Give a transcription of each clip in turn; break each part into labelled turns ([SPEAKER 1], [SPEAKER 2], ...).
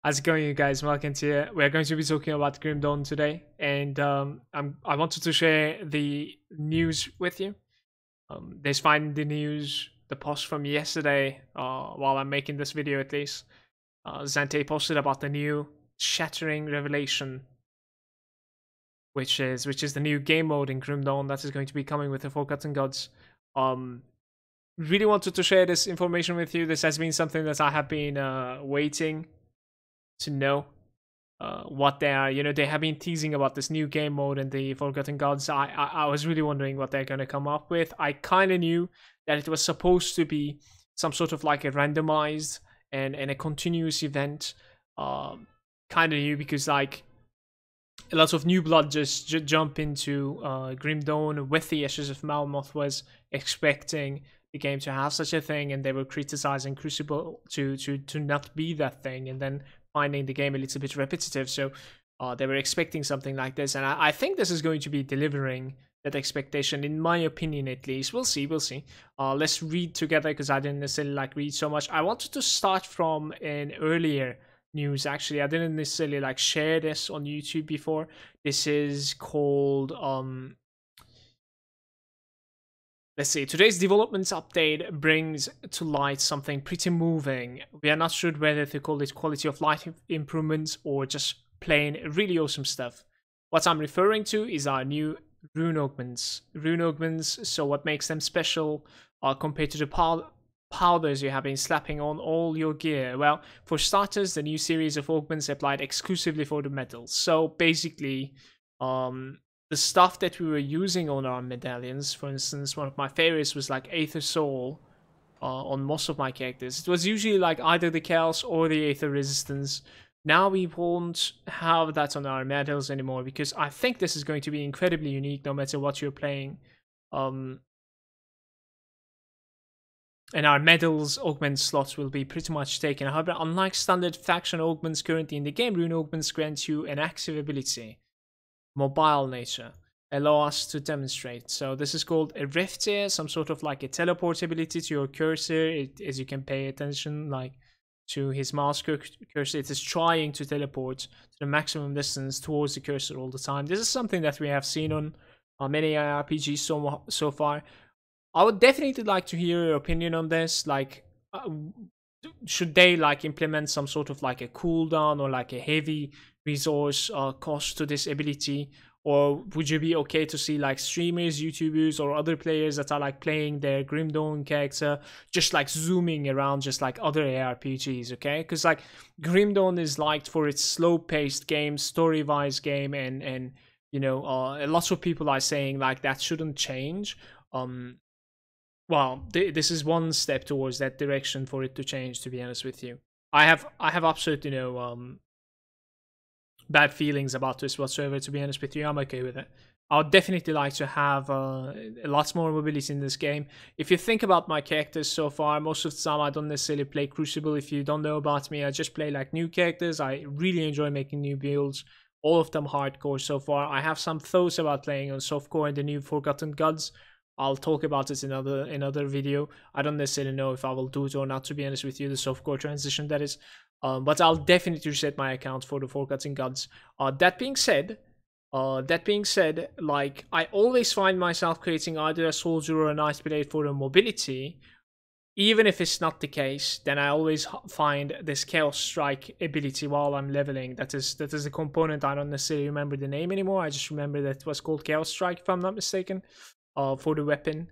[SPEAKER 1] How's it going, you guys? Malagant here. We're going to be talking about Grim Dawn today, and I wanted to share the news with you. There's finding the news, the post from yesterday, while I'm making this video at least. Zante posted about the new shattering revelation, which is the new game mode in Grim Dawn that is going to be coming with the Forgotten Gods. Um, really wanted to share this information with you. This has been something that I have been waiting to know what they are. You know, they have been teasing about this new game mode and the Forgotten Gods. I was really wondering what they're going to come up with. I kind of knew that it was supposed to be some sort of like a randomized and a continuous event. Kind of new because like a lot of new blood just jump into Grim Dawn with the Ashes of Malmoth was expecting the game to have such a thing, and they were criticizing Crucible to not be that thing, and then finding the game a little bit repetitive. So they were expecting something like this, and I think this is going to be delivering that expectation, in my opinion at least. We'll see, we'll see. Let's read together because I didn't necessarily like read so much. I wanted to start from an earlier news. Actually, I didn't necessarily like share this on YouTube before. This is called let's see. Today's developments update brings to light something pretty moving. We are not sure whether to call it quality of life improvements or just plain really awesome stuff. What I'm referring to is our new rune augments. Rune augments, so what makes them special compared to the powders you have been slapping on all your gear? Well, for starters, the new series of augments applied exclusively for the metals. So basically, the stuff that we were using on our medallions, for instance, one of my favorites was like Aether Soul on most of my characters. It was usually like either the Chaos or the Aether Resistance. Now we won't have that on our medals anymore because I think this is going to be incredibly unique no matter what you're playing. And our medals augment slots will be pretty much taken. However, unlike standard faction augments currently in the game, rune augments grant you an active ability. Mobile nature. Allow us to demonstrate. So this is called a rift here, some sort of like a teleport ability to your cursor. As you can pay attention like to his mouse cursor, it is trying to teleport to the maximum distance towards the cursor all the time. This is something that we have seen on many RPGs so far. I would definitely like to hear your opinion on this. Like, should they like implement some sort of like a cooldown or like a heavy resource cost to this ability, or would you be okay to see like streamers, YouTubers, or other players that are like playing their Grim Dawn character just like zooming around just like other ARPGs? Okay, because like Grim Dawn is liked for its slow-paced game, story-wise game, and you know a lot of people are saying like that shouldn't change. Well, this is one step towards that direction for it to change, to be honest with you. I have absolutely no bad feelings about this whatsoever, to be honest with you. I'm okay with it. I would definitely like to have lots more mobility in this game. If you think about my characters so far, most of the time I don't necessarily play Crucible. If you don't know about me, I just play like new characters. I really enjoy making new builds. All of them hardcore so far. I have some thoughts about playing on softcore and the new Forgotten Gods. I'll talk about it in another video. I don't necessarily know if I will do it or not, to be honest with you, the softcore transition that is. But I'll definitely reset my account for the Forgotten Gods. That being said, like I always find myself creating either a soldier or a knight blade for the mobility. Even if it's not the case, then I always find this Chaos Strike ability while I'm leveling. That is a component. I don't necessarily remember the name anymore. I just remember that it was called Chaos Strike, if I'm not mistaken. For the weapon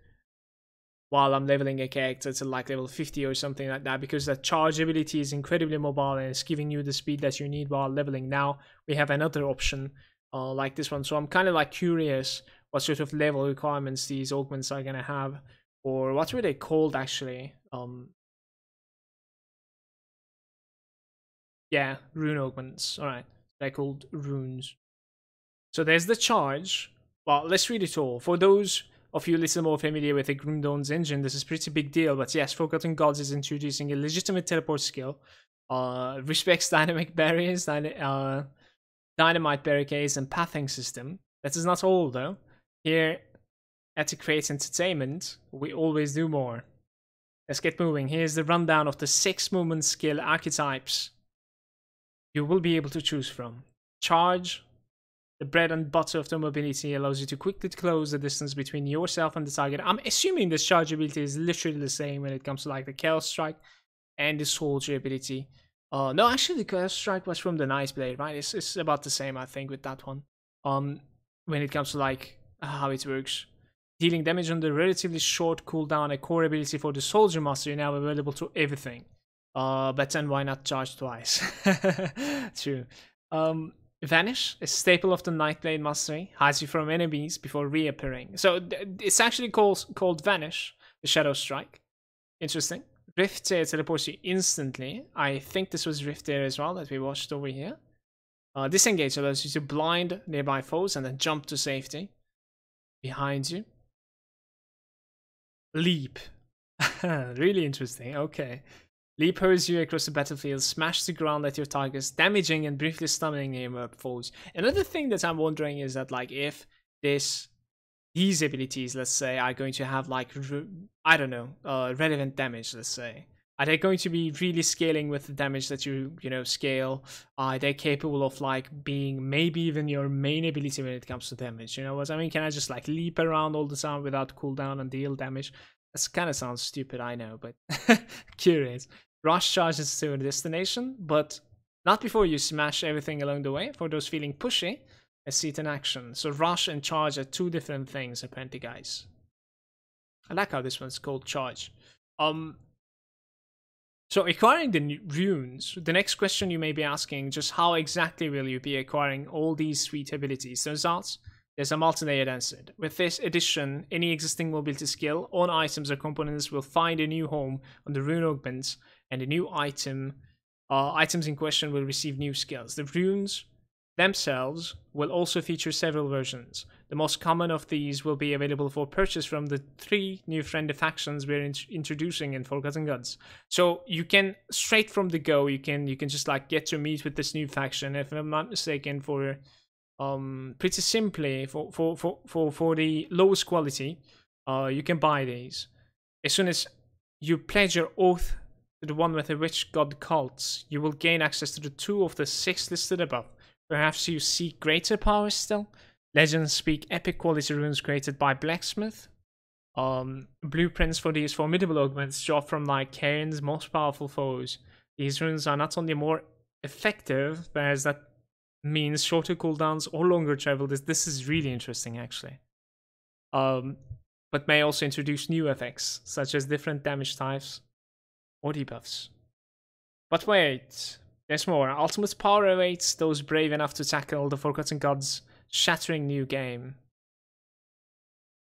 [SPEAKER 1] while I'm leveling a character to like level 50 or something like that, because that charge ability is incredibly mobile and it's giving you the speed that you need while leveling. Now we have another option like this one, so I'm kind of like curious what sort of level requirements these augments are gonna have, or what were they called actually? Yeah, rune augments. All right, they're called runes. So there's the charge. Well, let's read it all. For those of you a little more familiar with the Grim Dawn's engine, this is a pretty big deal. But yes, Forgotten Gods is introducing a legitimate teleport skill. Respects dynamic barriers, dynamite barricades, and pathing system. That is not all, though. Here at Create Entertainment, we always do more. Let's get moving. Here's the rundown of the 6 movement skill archetypes. you will be able to choose from. Charge, the bread and butter of the mobility, allows you to quickly close the distance between yourself and the target. I'm assuming this charge ability is literally the same when it comes to like the Chaos Strike and the Soldier ability. No, actually the Chaos Strike was from the Nice Blade, right? It's about the same, I think, with that one. When it comes to like how it works. Dealing damage on the relatively short cooldown, a core ability for the Soldier Master, now available to everything. But then why not charge twice? True. Vanish, a staple of the Nightblade Mastery, hides you from enemies before reappearing. So it's actually called Vanish, the Shadow Strike. Interesting. Rift Tear teleports you instantly. I think this was Rift Tear as well that we watched over here. Disengage allows you to blind nearby foes and then jump to safety. Behind you. Leap. Really interesting. Okay. Leap hurls you across the battlefield, smash the ground at your targets, damaging and briefly stunning nearby foes. Another thing that I'm wondering is that, like, if these abilities, let's say, are going to have, like, I don't know, relevant damage, let's say. Are they going to be really scaling with the damage that you scale? Are they capable of, like, being maybe even your main ability when it comes to damage? You know what I mean? Can I just, like, leap around all the time without cooldown and deal damage? That kind of sounds stupid, I know, but curious. Rush charges to a destination, but not before you smash everything along the way. For those feeling pushy, I see it in action. So rush and charge are two different things, apparently, guys. I like how this one's called charge. So acquiring the runes, the next question you may be asking, just how exactly will you be acquiring all these sweet abilities? Turns out, there's a multi-layered answer. With this addition, any existing mobility skill on items or components will find a new home on the rune augments, and the new items in question will receive new skills. The runes themselves will also feature several versions. The most common of these will be available for purchase from the 3 new friendly factions we're introducing in Forgotten Gods. So you can, straight from the go, you can just like get to meet with this new faction. If I'm not mistaken, for pretty simply for the lowest quality, you can buy these. As soon as you pledge your oath to the one with the witch god cults, you will gain access to the 2 of the 6 listed above. Perhaps you seek greater power still? Legends speak epic quality runes created by Blacksmith. Blueprints for these formidable augments draw from like Cairn's most powerful foes. These runes are not only more effective, whereas that means shorter cooldowns or longer travel. This is really interesting, actually. But may also introduce new effects, such as different damage types or debuffs. But wait, there's more. Ultimate power awaits those brave enough to tackle the Forgotten Gods' shattering new game.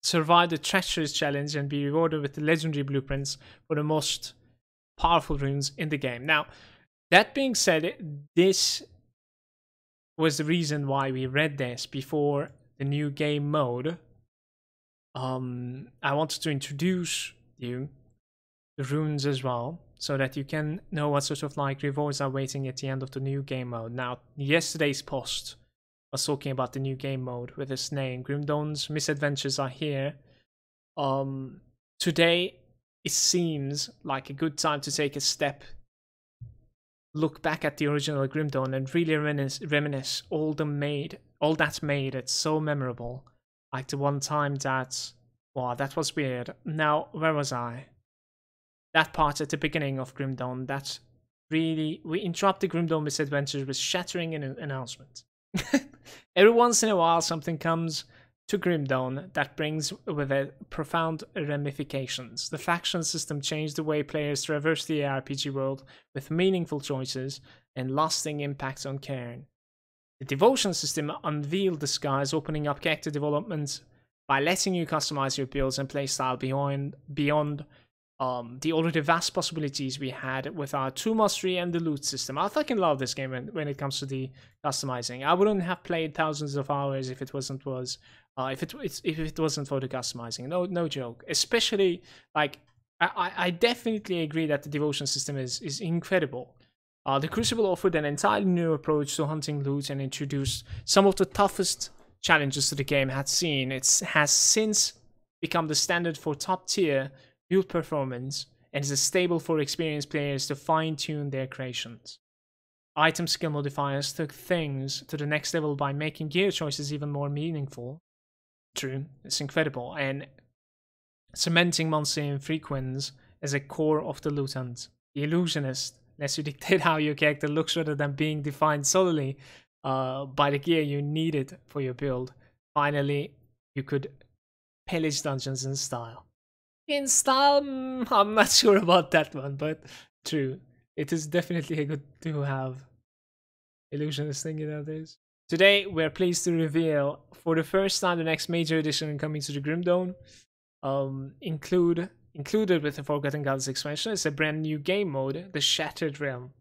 [SPEAKER 1] Survive the treacherous challenge and be rewarded with the legendary blueprints for the most powerful runes in the game. Now, that being said, this was the reason why we read this before the new game mode. I wanted to introduce you the runes as well, so that you can know what sort of like rewards are waiting at the end of the new game mode. Now, yesterday's post was talking about the new game mode with its name. Grimdawn's misadventures are here. Today, it seems like a good time to take a step, look back at the original Grimdawn and really reminisce all that's made it so memorable. Like the one time that, wow, that was weird. Now, where was I? That part at the beginning of Grimdawn, that really, we interrupt the Grimdawn misadventures with shattering an announcement. Every once in a while, something comes to Grimdawn that brings with it profound ramifications. The faction system changed the way players traverse the Arpg world with meaningful choices and lasting impacts on Cairn. The devotion system unveiled the skies, opening up character development by letting you customize your builds and playstyle beyond the already vast possibilities we had with our 2 mastery and the loot system. I fucking love this game when it comes to the customizing. I wouldn't have played thousands of hours if it wasn't for the customizing. No joke. Especially like I definitely agree that the devotion system is incredible. The Crucible offered an entirely new approach to hunting loot and introduced some of the toughest challenges the game had seen. It has since become the standard for top tier build performance and is a stable for experienced players to fine-tune their creations. item skill modifiers took things to the next level by making gear choices even more meaningful. True, it's incredible, and cementing monster infrequence as a core of the loot hunt. The illusionist lets you dictate how your character looks rather than being defined solely by the gear you needed for your build. Finally, you could pillage dungeons in style. In style, I'm not sure about that one, but true. It is definitely a good to have. Illusionist thinking that is. Today, we're pleased to reveal for the first time the next major addition coming to the Grim Dawn. Included with the Forgotten Gods expansion is a brand new game mode, the Shattered Realm.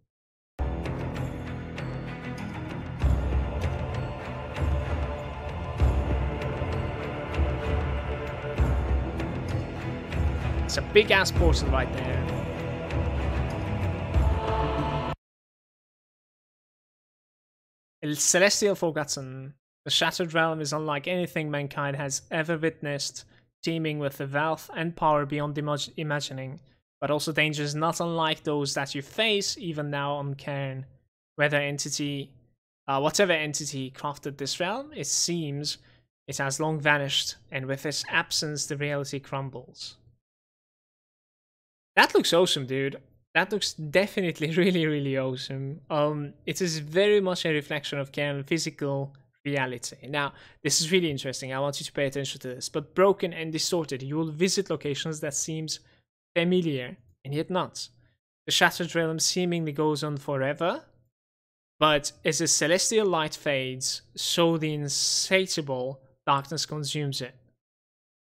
[SPEAKER 1] It's a big ass portal right there. Celestial Forgotten. The Shattered Realm is unlike anything mankind has ever witnessed, teeming with the wealth and power beyond imagining, but also dangers not unlike those that you face even now on Cairn. Whatever entity crafted this realm, it seems it has long vanished, and with its absence, the reality crumbles. That looks awesome, dude. That looks definitely really awesome. It is very much a reflection of Cairn physical reality. Now, this is really interesting. I want you to pay attention to this. But broken and distorted, you will visit locations that seems familiar and yet not. The Shattered Realm seemingly goes on forever, but as the celestial light fades, so the insatiable darkness consumes it.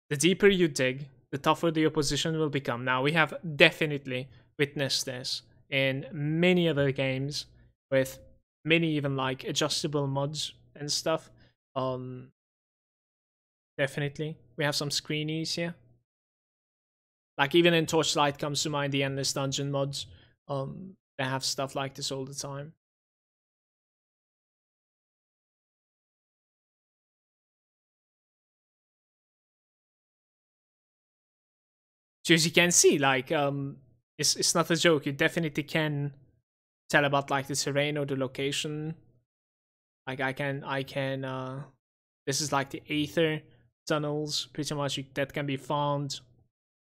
[SPEAKER 1] The deeper you dig, the tougher the opposition will become. Now, we have definitely witnessed this in many other games with many even like adjustable mods and stuff. Definitely. We have some screenies here. Like even in Torchlight comes to mind the Endless Dungeon mods. They have stuff like this all the time. So as you can see, like it's not a joke. You definitely can tell about like the terrain or the location. Like I can this is like the Aether tunnels, pretty much that can be found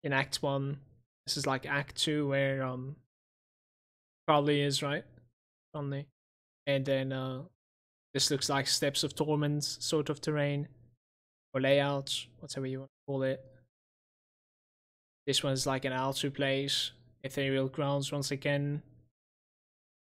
[SPEAKER 1] in Act 1. This is like Act 2 where probably is, right? Only. And then this looks like Steps of Torment sort of terrain. Or layout, whatever you want to call it. This one's like an altar place. Ethereal Grounds once again.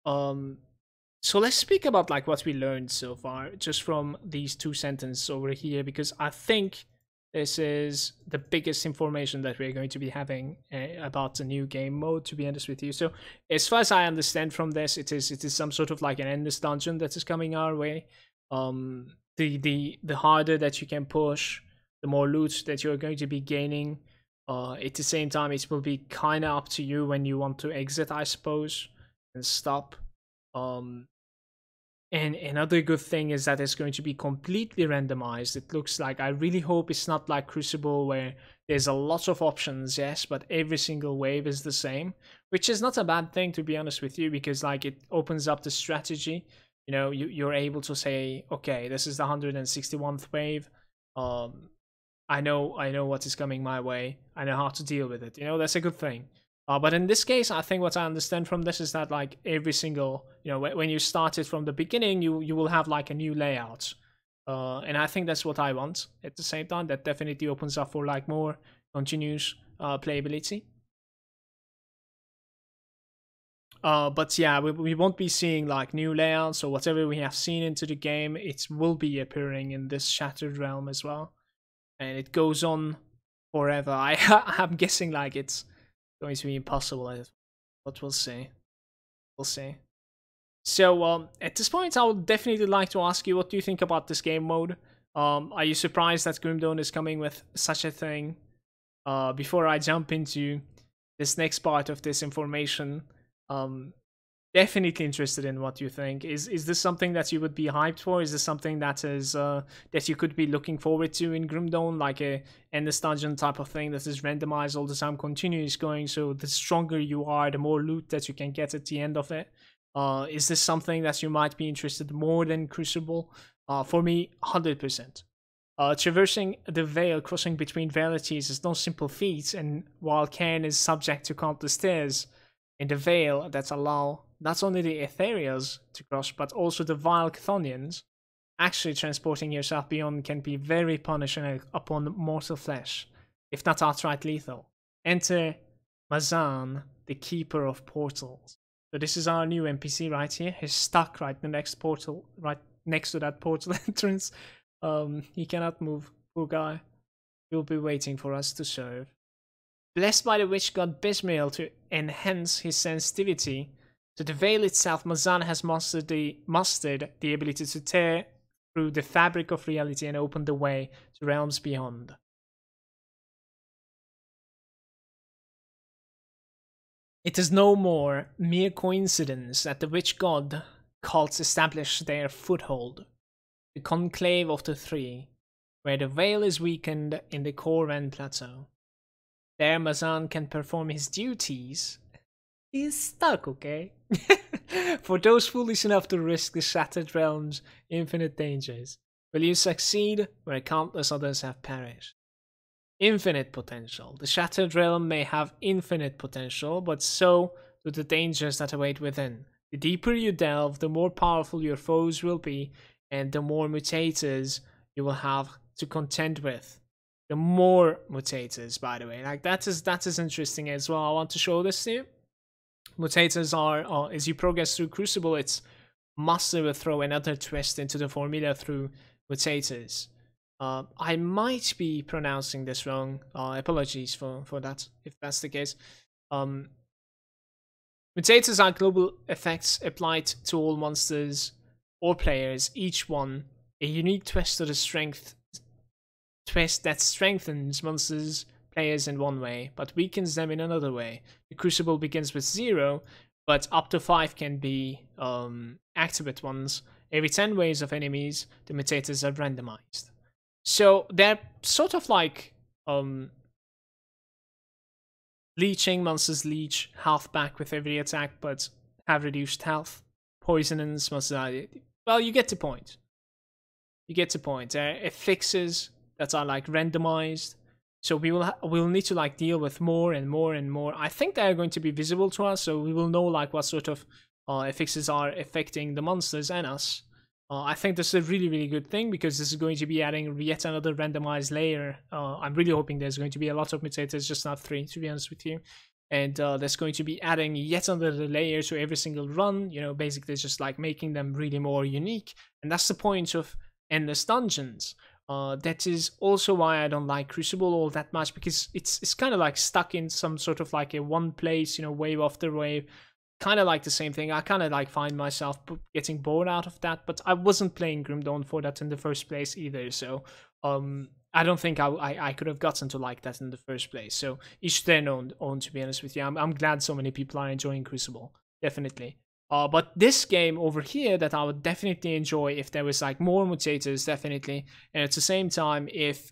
[SPEAKER 1] So let's speak about like what we learned so far, just from these two sentences over here, because I think this is the biggest information that we're going to be having about the new game mode, to be honest with you. So as far as I understand from this, it is some sort of like an endless dungeon that is coming our way. The harder that you can push, the more loot that you're going to be gaining. At the same time, it will be kind of up to you when you want to exit, I suppose, and stop. And another good thing is that it's going to be completely randomized. It looks like, I really hope it's not like Crucible where there's a lot of options, yes, but every single wave is the same, which is not a bad thing, to be honest with you, because like it opens up the strategy. You know, you're able to say, okay, this is the 161th wave. I know what is coming my way. I know how to deal with it. You know, that's a good thing. But in this case, I think what I understand from this is that like every single, you know, when you start it from the beginning, you will have like a new layout. And I think that's what I want. At the same time, that definitely opens up for like more continuous playability. But yeah, we won't be seeing like new layouts or whatever we have seen into the game. It will be appearing in this Shattered Realm as well. And it goes on forever. I'm guessing like it's going to be impossible, but we'll see. We'll see. So at this point, I would definitely like to ask you, what do you think about this game mode? Are you surprised that Grim Dawn is coming with such a thing? Before I jump into this next part of this information, definitely interested in what you think. Is this something that you would be hyped for? Is this something that is that you could be looking forward to in Grim Dawn, like a endless dungeon type of thing that is randomized all the time, continuous going, so the stronger you are, the more loot that you can get at the end of it? Is this something that you might be interested more than Crucible? For me, 100%. Traversing the Veil, crossing between realities is no simple feat, and while Cairn is subject to countless stairs in the Veil that allow not only the Ethereals to cross, but also the vile Chthonians, actually transporting yourself beyond can be very punishing upon mortal flesh, if not outright lethal. Enter Mazan, the Keeper of Portals. So this is our new NPC right here. He's stuck right next portal, right next to that portal entrance. He cannot move. Poor guy. He'll be waiting for us to serve. Blessed by the witch god Bismael to enhance his sensitivity to the veil itself, Mazan has mastered the ability to tear through the fabric of reality and open the way to realms beyond. It is no more mere coincidence that the witch god cults establish their foothold, the conclave of the three, where the veil is weakened in the Corvan Plateau. There Mazan can perform his duties. He's stuck, okay? For those foolish enough to risk the Shattered Realm's infinite dangers, will you succeed where countless others have perished? Infinite potential. The Shattered Realm may have infinite potential, but so do the dangers that await within. The deeper you delve, the more powerful your foes will be, and the more mutators you will have to contend with. The more mutators, by the way. Like that is interesting as well. I want to show this to you. Mutators are, as you progress through Crucible, it's Master will throw another twist into the formula through mutators. I might be pronouncing this wrong. Apologies for that, if that's the case. Mutators are global effects applied to all monsters or players, each one a unique twist to the strength twist that strengthens monsters players in one way, but weakens them in another way. The Crucible begins with 0, but up to 5 can be activate ones. Every 10 waves of enemies, the mutators are randomized. So they're sort of like leeching. Monsters leech health back with every attack, but have reduced health. Poisonings, monsters. Well, you get the point. You get the point. It fixes that are like randomized. So we'll need to like deal with more and more and more. I think they are going to be visible to us, so we will know like what sort of fixes are affecting the monsters and us. I think this is a really, really good thing because this is going to be adding yet another randomized layer. I'm really hoping there's going to be a lot of mutators, just not 3, to be honest with you. And that's going to be adding yet another layer to every single run. You know, basically just like making them really more unique. And that's the point of endless dungeons. That is also why I don't like Crucible all that much, because it's kind of like stuck in some sort of like a one place, you know, wave after wave. Kind of like the same thing. I kind of like find myself getting bored out of that, but I wasn't playing Grim Dawn for that in the first place either, so I don't think I could have gotten to like that in the first place. So each their own, to be honest with you. I'm glad so many people are enjoying Crucible, definitely. But this game over here that I would definitely enjoy if there was like more mutators, definitely, and at the same time if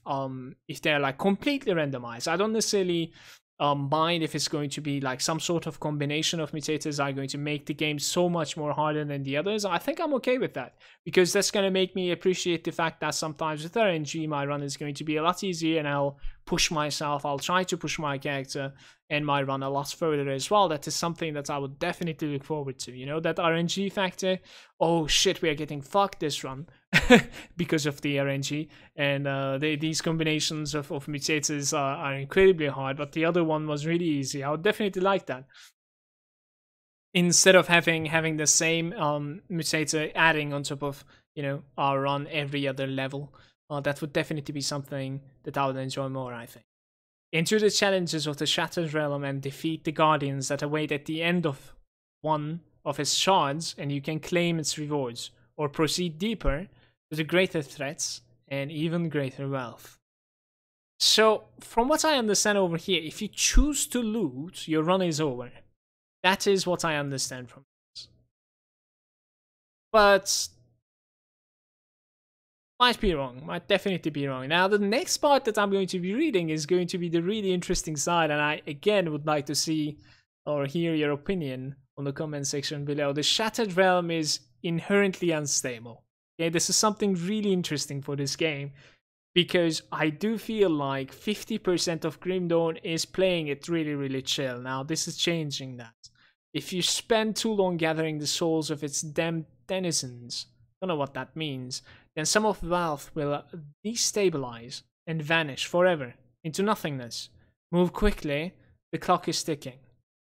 [SPEAKER 1] they're like completely randomized. I don't necessarily mind if it's going to be like some sort of combination of mutators are going to make the game so much more harder than the others. I think I'm okay with that, because that's going to make me appreciate the fact that sometimes with RNG my run is going to be a lot easier, and I'll push myself, I'll try to push my character and my run a lot further as well. That is something that I would definitely look forward to, you know, that RNG factor. Oh shit, we are getting fucked this run because of the RNG, and these combinations of mutators are incredibly hard, but the other one was really easy. I would definitely like that, instead of having the same mutator adding on top of, you know, our run every other level. That would definitely be something that I would enjoy more, I think. Endure the challenges of the Shattered Realm and defeat the Guardians that await at the end of one of its shards, and you can claim its rewards, or proceed deeper to the greater threats and even greater wealth. So, from what I understand over here, if you choose to loot, your run is over. That is what I understand from this. But might be wrong, might definitely be wrong. Now, the next part that I'm going to be reading is going to be the really interesting side, and I again would like to see or hear your opinion on the comment section below. The Shattered Realm is inherently unstable. Okay, this is something really interesting for this game, because I do feel like 50% of Grim Dawn is playing it really, really chill. Now, this is changing that. If you spend too long gathering the souls of its damned denizens, don't know what that means, then some of the wealth will destabilize and vanish forever into nothingness. Move quickly, the clock is ticking.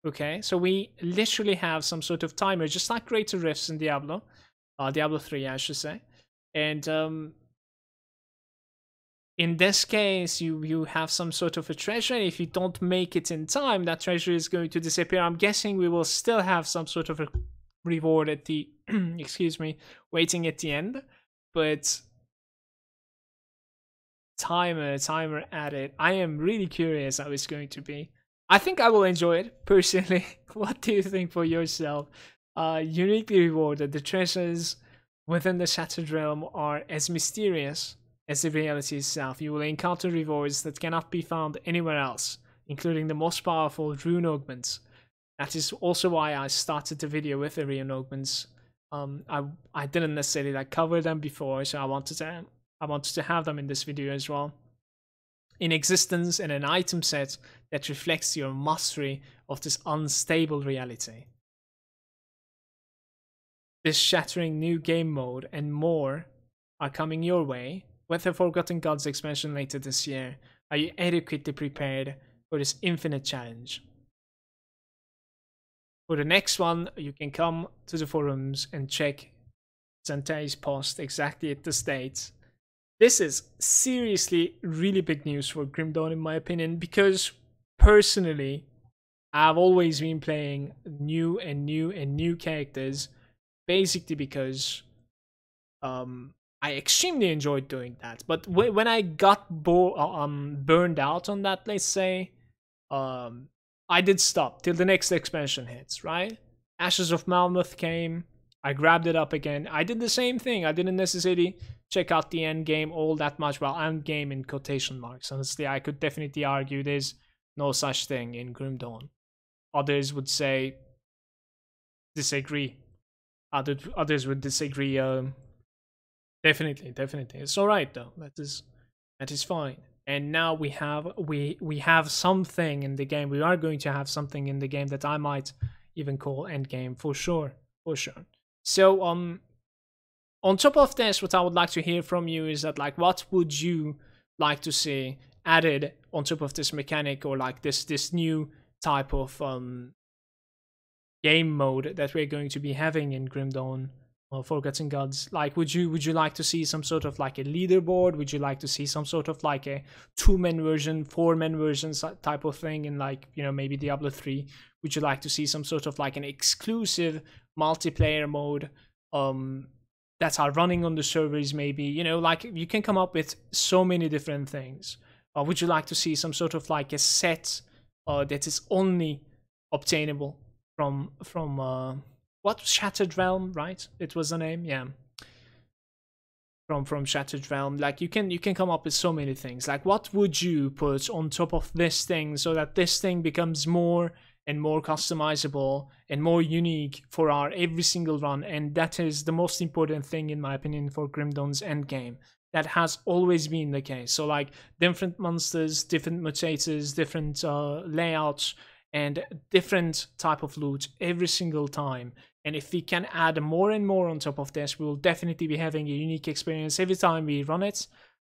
[SPEAKER 1] Okay, so we literally have some sort of timer, just like Greater Rifts in Diablo. Diablo 3, I should say. And in this case, you have some sort of a treasure. If you don't make it in time, that treasure is going to disappear. I'm guessing we will still have some sort of a reward at the, excuse me, waiting at the end. But timer added. I am really curious how it's going to be. I think I will enjoy it, personally. What do you think for yourself? Uniquely rewarded. The treasures within the Shattered Realm are as mysterious as the reality itself. You will encounter rewards that cannot be found anywhere else, including the most powerful rune augments. That is also why I started the video with the rune augments. I didn't necessarily like cover them before, so I wanted to have them in this video as well. In existence in an item set that reflects your mastery of this unstable reality. This shattering new game mode and more are coming your way with the Forgotten Gods expansion later this year. Are you adequately prepared for this infinite challenge? For the next one, you can come to the forums and check Zantei's post exactly at this date. This is seriously really big news for Grim Dawn, in my opinion, because personally, I've always been playing new characters, basically because I extremely enjoyed doing that. But when I got burned out on that, let's say, I did stop till the next expansion hits, right? Ashes of Malmoth came, I grabbed it up again. I did the same thing. I didn't necessarily check out the end game all that much. Well, end game in quotation marks. Honestly, I could definitely argue there's no such thing in Grim Dawn. Others would say disagree. Others would disagree. Definitely. It's all right though. That is fine. And now we have something in the game. We are going to have something in the game that I might even call end game for sure. So on top of this, what I would like to hear from you is that, like, what would you like to see added on top of this mechanic, or like this new type of game mode that we're going to be having in Grim Dawn or Forgotten Gods? Like, would you like to see some sort of like a leaderboard? Would you like to see some sort of like a 2-man version, 4-man version type of thing in, like, you know, maybe Diablo 3? Would you like to see some sort of like an exclusive multiplayer mode that are running on the servers, maybe? You know, like, you can come up with so many different things. Would you like to see some sort of like a set that is only obtainable from what, Shattered Realm, right? It was the name, yeah. From Shattered Realm. Like, you can come up with so many things. Like, what would you put on top of this thing so that this thing becomes more and more customizable and more unique for our every single run? And that is the most important thing, in my opinion, for Grim Dawn's endgame. That has always been the case. So, like, different monsters, different mutators, different layouts, and different type of loot every single time. And if we can add more and more on top of this, we will definitely be having a unique experience every time we run it.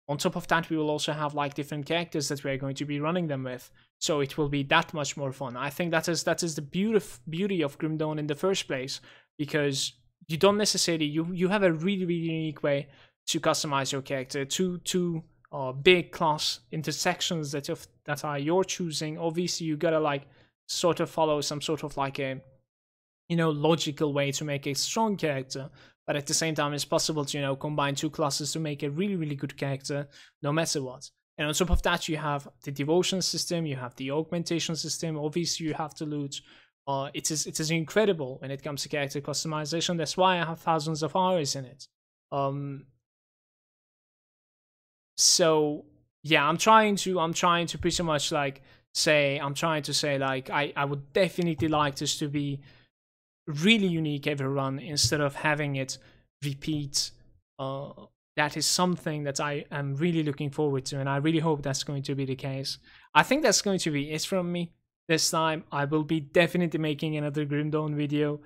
[SPEAKER 1] On top of that, we will also have like different characters that we're going to be running them with, so it will be that much more fun. I think that is the beauty of Grim Dawn in the first place, because you don't necessarily, you have a really unique way to customize your character, two big class intersections that are your choosing. Obviously, you gotta like sort of follow some sort of like a, you know, logical way to make a strong character, but at the same time it's possible to, you know, combine two classes to make a really good character no matter what. And on top of that, you have the devotion system, you have the augmentation system. Obviously you have to loot. It is incredible when it comes to character customization. That's why I have thousands of hours in it. So yeah, I'm trying to pretty much like say, like I would definitely like this to be really unique every run instead of having it repeat. That is something that I am really looking forward to, and I really hope that's going to be the case. I think that's going to be it from me this time. I will be definitely making another Grim Dawn video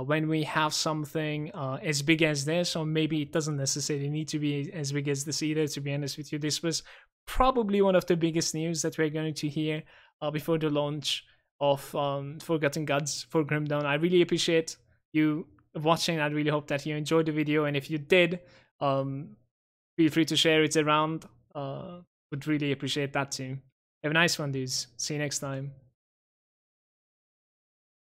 [SPEAKER 1] when we have something as big as this, or maybe it doesn't necessarily need to be as big as this either, to be honest with you. This was probably one of the biggest news that we're going to hear before the launch of Forgotten Gods for Grim Dawn. I really appreciate you watching. I really hope that you enjoyed the video, and if you did, feel free to share it around. Would really appreciate that too. Have a nice one, dudes. See you next time.